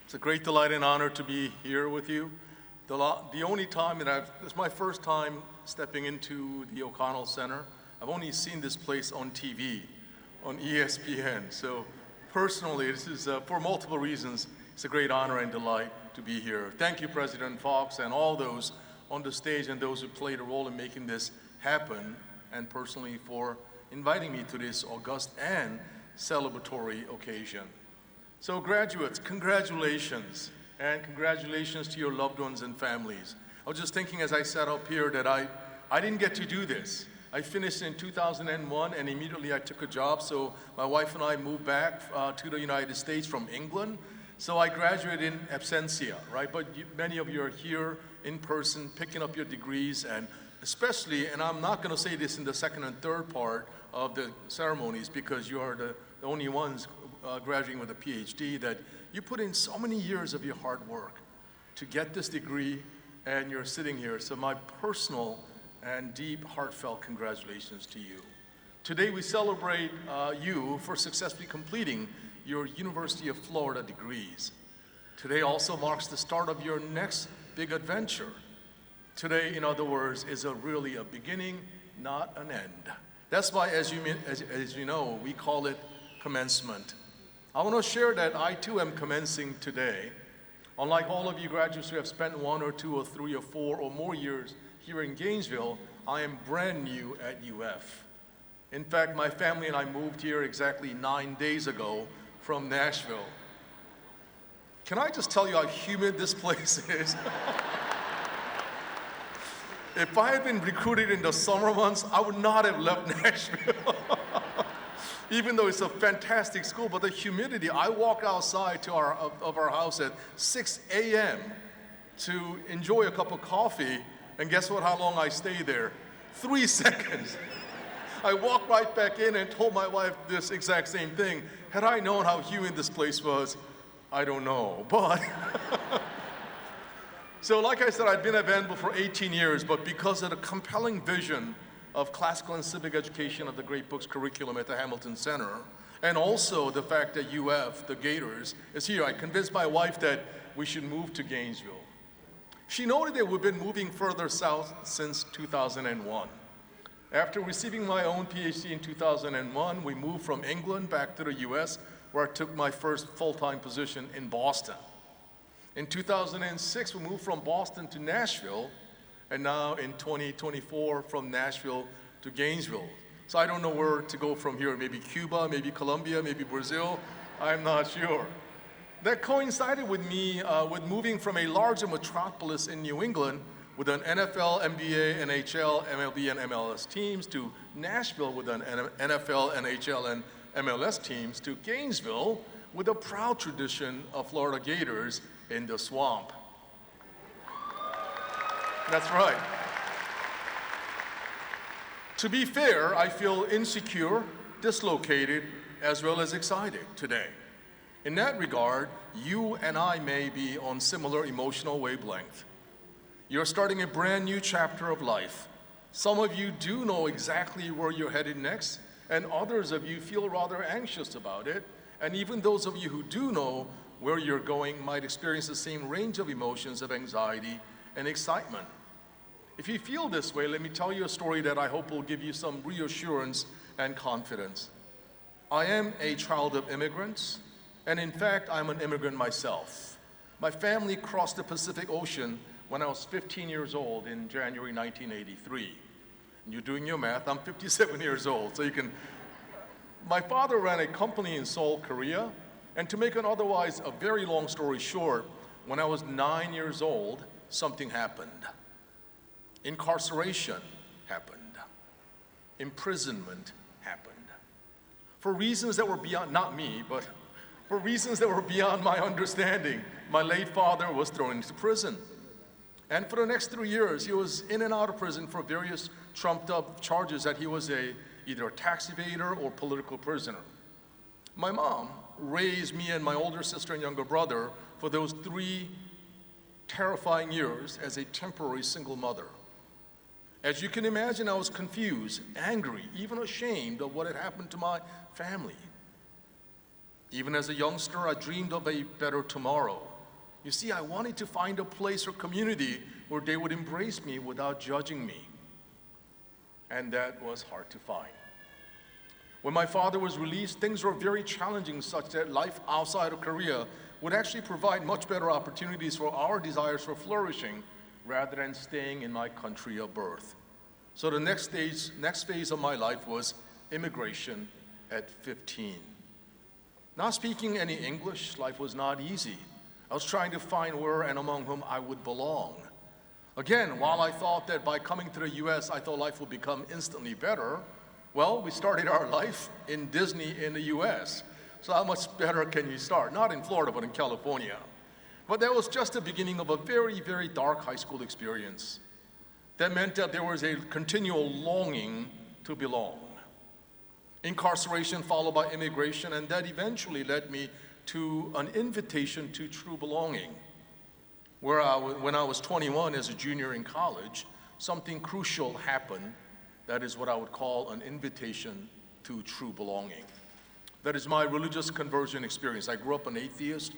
It's a great delight and honor to be here with you. The only time that this is my first time stepping into the O'Connell Center. I've only seen this place on TV, on ESPN. So personally, this is, for multiple reasons, it's a great honor and delight to be here. Thank you, President Fox, and all those on the stage and those who played a role in making this happen, and personally for inviting me to this august and celebratory occasion. So graduates, congratulations, and congratulations to your loved ones and families. I was just thinking as I sat up here that I didn't get to do this. I finished in 2001 and immediately I took a job, so my wife and I moved back to the United States from England. So I graduated in absentia, right? But many of you are here in person picking up your degrees, and especially, and I'm not gonna say this in the second and third part of the ceremonies because you are the only ones graduating with a Ph.D., that you put in so many years of your hard work to get this degree, and you're sitting here. So my personal and deep, heartfelt congratulations to you. Today we celebrate you for successfully completing your University of Florida degrees. Today also marks the start of your next big adventure. Today, in other words, is really a beginning, not an end. That's why, as you know, we call it commencement. I want to share that I too am commencing today. Unlike all of you graduates who have spent 1 or 2 or 3 or 4 or more years here in Gainesville, I am brand new at UF. In fact, my family and I moved here exactly 9 days ago from Nashville. Can I just tell you how humid this place is? If I had been recruited in the summer months, I would not have left Nashville. Even though it's a fantastic school, but the humidity, I walk outside of our house at 6 a.m. to enjoy a cup of coffee, and guess what, how long I stay there? 3 seconds. I walked right back in and told my wife this exact same thing. Had I known how humid this place was, I don't know, but. So like I said, I've been at Vanderbilt for 18 years, but because of the compelling vision of classical and civic education of the Great Books curriculum at the Hamilton Center, and also the fact that UF, the Gators, is here, I convinced my wife that we should move to Gainesville. She noted that we've been moving further south since 2001. After receiving my own Ph.D. in 2001, we moved from England back to the US, where I took my first full-time position in Boston. In 2006, we moved from Boston to Nashville, and now in 2024, from Nashville to Gainesville. So I don't know where to go from here, maybe Cuba, maybe Colombia, maybe Brazil, I'm not sure. That coincided with me with moving from a larger metropolis in New England with an NFL, NBA, NHL, MLB, and MLS teams to Nashville with an NFL, NHL, and MLS teams to Gainesville with a proud tradition of Florida Gators in the swamp. That's right. To be fair, I feel insecure, dislocated, as well as excited today. In that regard, you and I may be on similar emotional wavelength. You're starting a brand new chapter of life. Some of you do know exactly where you're headed next, and others of you feel rather anxious about it. And even those of you who do know where you're going might experience the same range of emotions of anxiety and excitement. If you feel this way, let me tell you a story that I hope will give you some reassurance and confidence. I am a child of immigrants, and in fact, I'm an immigrant myself. My family crossed the Pacific Ocean when I was 15 years old in January 1983. And you're doing your math, I'm 57 years old, so you can. My father ran a company in Seoul, Korea, and to make an otherwise a very long story short, when I was 9 years old, something happened. Incarceration happened. Imprisonment happened. For reasons that were beyond, not me, but for reasons that were beyond my understanding, my late father was thrown into prison. And for the next 3 years, he was in and out of prison for various trumped up charges that he was either a tax evader or political prisoner. My mom raised me and my older sister and younger brother for those 3 terrifying years as a temporary single mother. As you can imagine, I was confused, angry, even ashamed of what had happened to my family. Even as a youngster, I dreamed of a better tomorrow, You see, I wanted to find a place or community where they would embrace me without judging me. And that was hard to find. When my father was released, things were very challenging, such that life outside of Korea would actually provide much better opportunities for our desires for flourishing rather than staying in my country of birth. So the next phase of my life was immigration at 15. Not speaking any English, life was not easy. I was trying to find where and among whom I would belong. Again, while I thought that by coming to the US, I thought life would become instantly better, well, we started our life in Disney in the US. So how much better can you start? Not in Florida, but in California. But that was just the beginning of a very, very dark high school experience. That meant that there was a continual longing to belong. Incarceration followed by immigration, and that eventually led me to an invitation to true belonging. When I was 21 as a junior in college, something crucial happened. That is what I would call an invitation to true belonging. That is my religious conversion experience. I grew up an atheist,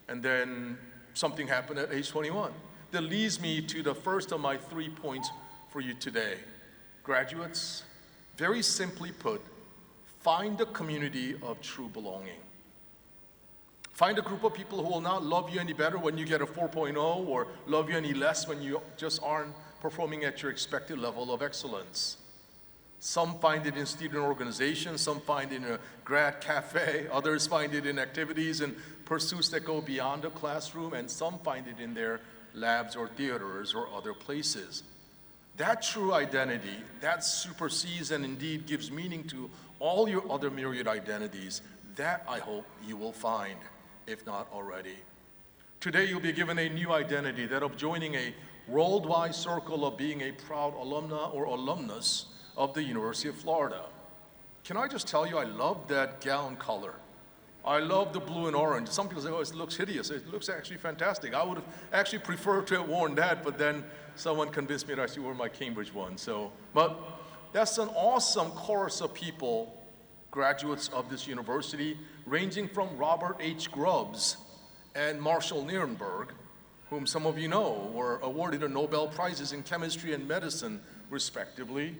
and then something happened at age 21. That leads me to the first of my 3 points for you today. Graduates, very simply put, find a community of true belonging. Find a group of people who will not love you any better when you get a 4.0 or love you any less when you just aren't performing at your expected level of excellence. Some find it in student organizations, some find it in a grad cafe, others find it in activities and pursuits that go beyond the classroom, and some find it in their labs or theaters or other places. That true identity, that supersedes and indeed gives meaning to all your other myriad identities, that I hope you will find, if not already. Today you'll be given a new identity, that of joining a worldwide circle of being a proud alumna or alumnus of the University of Florida. Can I just tell you, I love that gown color. I love the blue and orange. Some people say, oh, it looks hideous. It looks actually fantastic. I would have actually preferred to have worn that, but then someone convinced me that I should wear my Cambridge one. But that's an awesome chorus of people, graduates of this university, ranging from Robert H. Grubbs and Marshall Nierenberg, whom some of you know were awarded the Nobel Prizes in chemistry and medicine, respectively.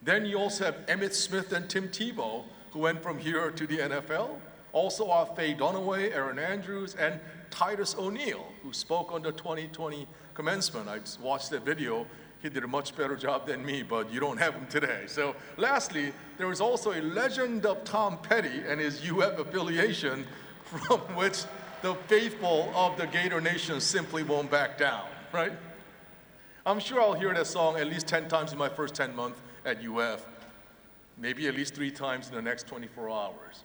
Then you also have Emmitt Smith and Tim Tebow, who went from here to the NFL. Also are Faye Dunaway, Aaron Andrews, and Titus O'Neil, who spoke on the 2020 commencement. I just watched that video. He did a much better job than me, but you don't have him today. So lastly, there was also a legend of Tom Petty and his UF affiliation, from which the faithful of the Gator Nation simply won't back down, right? I'm sure I'll hear that song at least 10 times in my first 10 months at UF, maybe at least 3 times in the next 24 hours.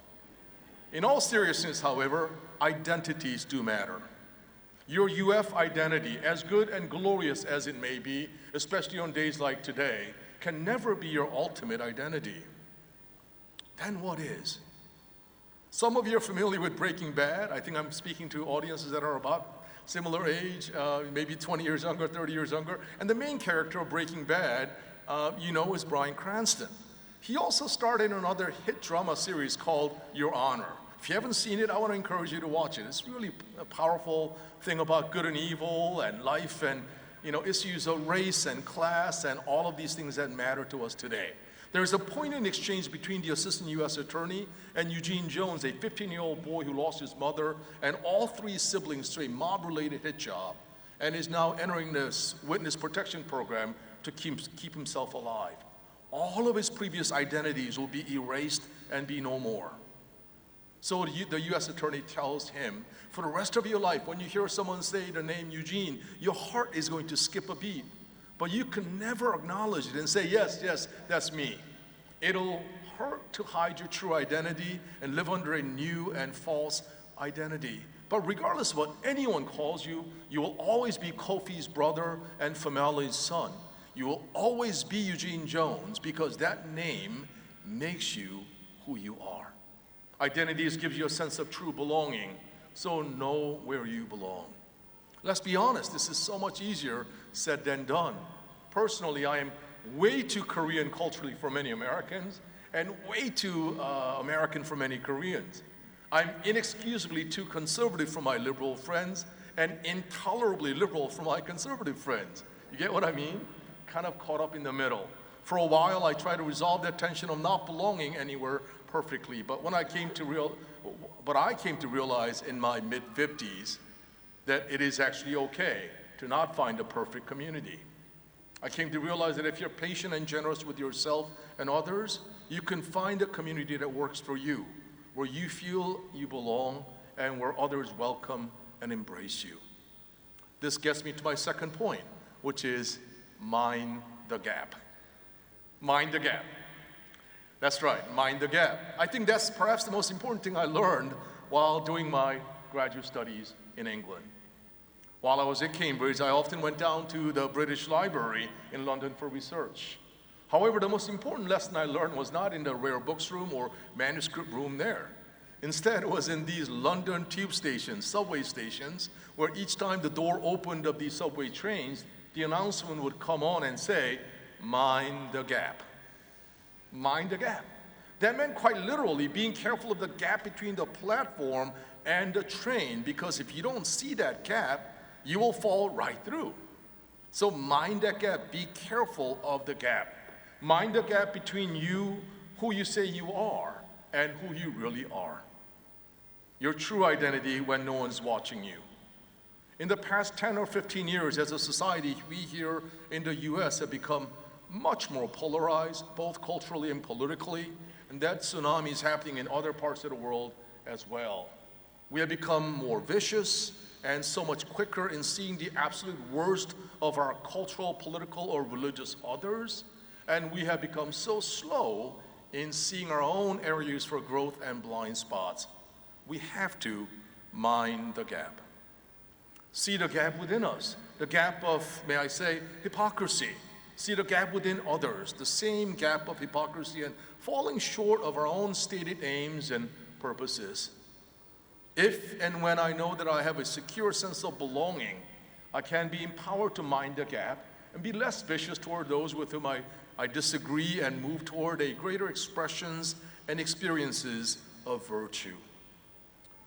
In all seriousness, however, identities do matter. Your UF identity, as good and glorious as it may be, especially on days like today, can never be your ultimate identity. Then what is? Some of you are familiar with Breaking Bad. I think I'm speaking to audiences that are about similar age, maybe 20 years younger, 30 years younger. And the main character of Breaking Bad, is Bryan Cranston. He also starred in another hit drama series called Your Honor. If you haven't seen it, I want to encourage you to watch it. It's really a powerful thing about good and evil and life and issues of race and class and all of these things that matter to us today. There's a poignant exchange between the assistant U.S. attorney and Eugene Jones, a 15-year-old boy who lost his mother and all 3 siblings to a mob-related hit job and is now entering this witness protection program to keep himself alive. All of his previous identities will be erased and be no more. So the U.S. attorney tells him, for the rest of your life, when you hear someone say the name Eugene, your heart is going to skip a beat. But you can never acknowledge it and say, yes, that's me. It'll hurt to hide your true identity and live under a new and false identity. But regardless of what anyone calls you, you will always be Kofi's brother and Famali's son. You will always be Eugene Jones because that name makes you who you are. Identities gives you a sense of true belonging, so know where you belong. Let's be honest, this is so much easier said than done. Personally, I am way too Korean culturally for many Americans and way too American for many Koreans. I'm inexcusably too conservative for my liberal friends and intolerably liberal for my conservative friends. You get what I mean? Kind of caught up in the middle. For a while, I tried to resolve that tension of not belonging anywhere perfectly, but I came to realize in my mid-50s that it is actually okay to not find a perfect community. I came to realize that if you're patient and generous with yourself and others, you can find a community that works for you, where you feel you belong and where others welcome and embrace you. This gets me to my second point, which is mind the gap. Mind the gap. That's right, mind the gap. I think that's perhaps the most important thing I learned while doing my graduate studies in England. While I was at Cambridge, I often went down to the British Library in London for research. However, the most important lesson I learned was not in the rare books room or manuscript room there. Instead, it was in these London tube stations, subway stations, where each time the door opened of these subway trains, the announcement would come on and say, "Mind the gap." Mind the gap. That meant quite literally being careful of the gap between the platform and the train, because if you don't see that gap, you will fall right through. So mind that gap. Be careful of the gap. Mind the gap between you, who you say you are, and who you really are. Your true identity when no one's watching you. In the past 10 or 15 years, as a society, we here in the US have become much more polarized, both culturally and politically, and that tsunami is happening in other parts of the world as well. We have become more vicious and so much quicker in seeing the absolute worst of our cultural, political, or religious others, and we have become so slow in seeing our own areas for growth and blind spots. We have to mind the gap. See the gap within us, the gap of, may I say, hypocrisy. See the gap within others, the same gap of hypocrisy and falling short of our own stated aims and purposes. If and when I know that I have a secure sense of belonging, I can be empowered to mind the gap and be less vicious toward those with whom I disagree and move toward a greater expressions and experiences of virtue.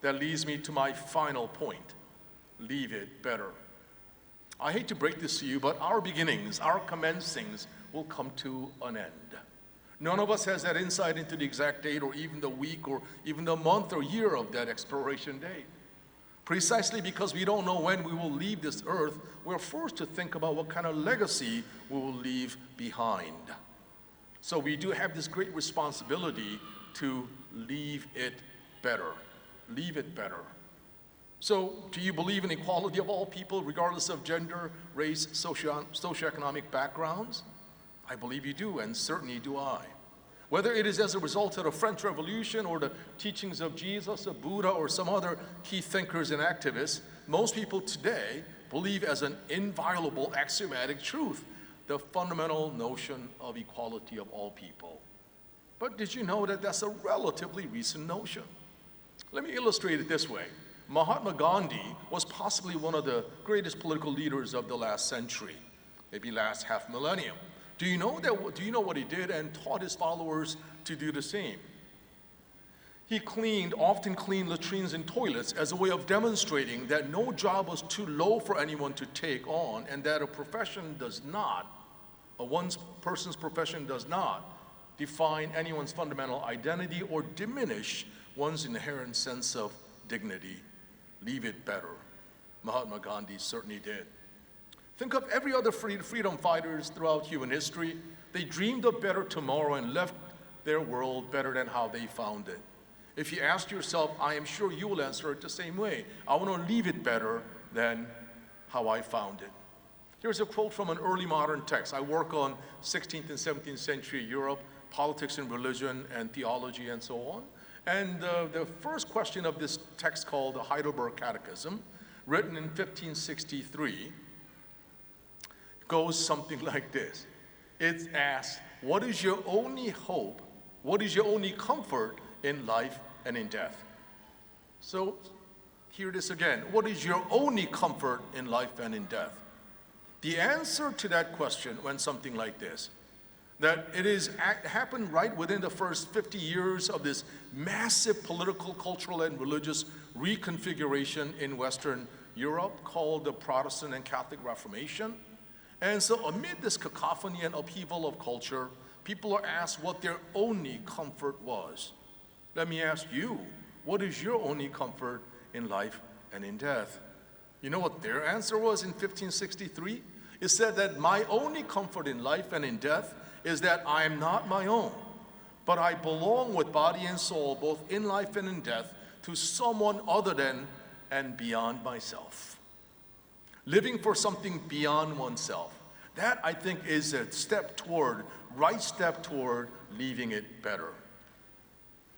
That leads me to my final point. Leave it better. I hate to break this to you, but our beginnings, our commencings will come to an end. None of us has that insight into the exact date or even the week or even the month or year of that expiration date. Precisely because we don't know when we will leave this earth, we're forced to think about what kind of legacy we will leave behind. So we do have this great responsibility to leave it better. Leave it better. So, do you believe in equality of all people, regardless of gender, race, socioeconomic backgrounds? I believe you do, and certainly do I. Whether it is as a result of the French Revolution or the teachings of Jesus, of Buddha, or some other key thinkers and activists, most people today believe as an inviolable axiomatic truth the fundamental notion of equality of all people. But did you know that that's a relatively recent notion? Let me illustrate it this way. Mahatma Gandhi was possibly one of the greatest political leaders of the last century, maybe last half millennium. Do you know what he did and taught his followers to do the same? He often cleaned latrines and toilets as a way of demonstrating that no job was too low for anyone to take on, and that one person's profession does not define anyone's fundamental identity or diminish one's inherent sense of dignity. Leave it better. Mahatma Gandhi certainly did. Think of every other freedom fighters throughout human history. They dreamed of better tomorrow and left their world better than how they found it. If you ask yourself, I am sure you will answer it the same way. I want to leave it better than how I found it. Here's a quote from an early modern text. I work on 16th and 17th century Europe, politics and religion and theology and so on. And the first question of this text, called the Heidelberg Catechism, written in 1563, goes something like this. It asks, what is your only hope, what is your only comfort in life and in death? So, hear this again. What is your only comfort in life and in death? The answer to that question went something like this. that it is happened right within the first 50 years of this massive political, cultural, and religious reconfiguration in Western Europe called the Protestant and Catholic Reformation. And so amid this cacophony and upheaval of culture, people are asked what their only comfort was. Let me ask you, what is your only comfort in life and in death? You know what their answer was in 1563? It said that my only comfort in life and in death is that I am not my own, but I belong with body and soul, both in life and in death, to someone other than and beyond myself. Living for something beyond oneself. That, I think, is a right step toward leaving it better.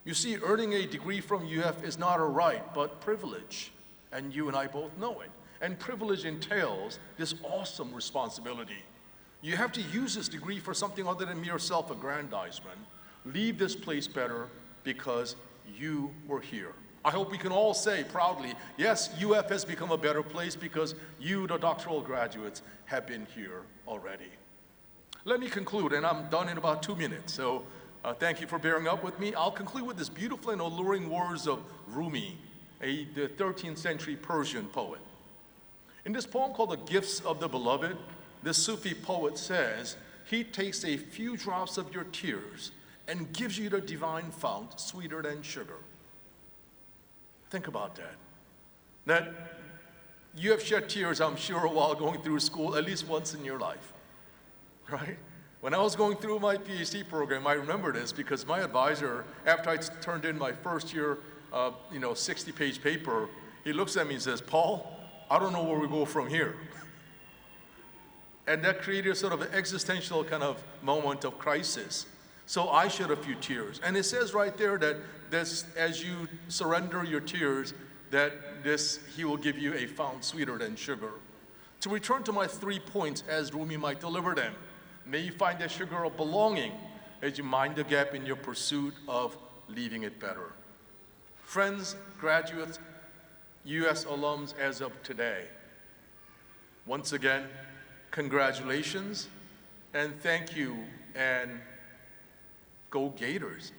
You see, earning a degree from UF is not a right, but privilege. And you and I both know it. And privilege entails this awesome responsibility. You have to use this degree for something other than mere self-aggrandizement. Leave this place better because you were here. I hope we can all say proudly, yes, UF has become a better place because you, the doctoral graduates, have been here already. Let me conclude, and I'm done in about 2 minutes, so thank you for bearing up with me. I'll conclude with this beautiful and alluring words of Rumi, the 13th century Persian poet. In this poem called The Gifts of the Beloved, this Sufi poet says, he takes a few drops of your tears and gives you the divine fount, sweeter than sugar. Think about that. That you have shed tears, I'm sure, while going through school at least once in your life, right? When I was going through my Ph.D. program, I remember this because my advisor, after I turned in my first year, 60-page paper, he looks at me and says, Paul, I don't know where we go from here. And that created sort of an existential kind of moment of crisis. So I shed a few tears. And it says right there that as you surrender your tears, he will give you a fount sweeter than sugar. To return to my 3 points as Rumi might deliver them, may you find that sugar of belonging as you mind the gap in your pursuit of leaving it better. Friends, graduates, US alums as of today, once again, congratulations and thank you, and go Gators.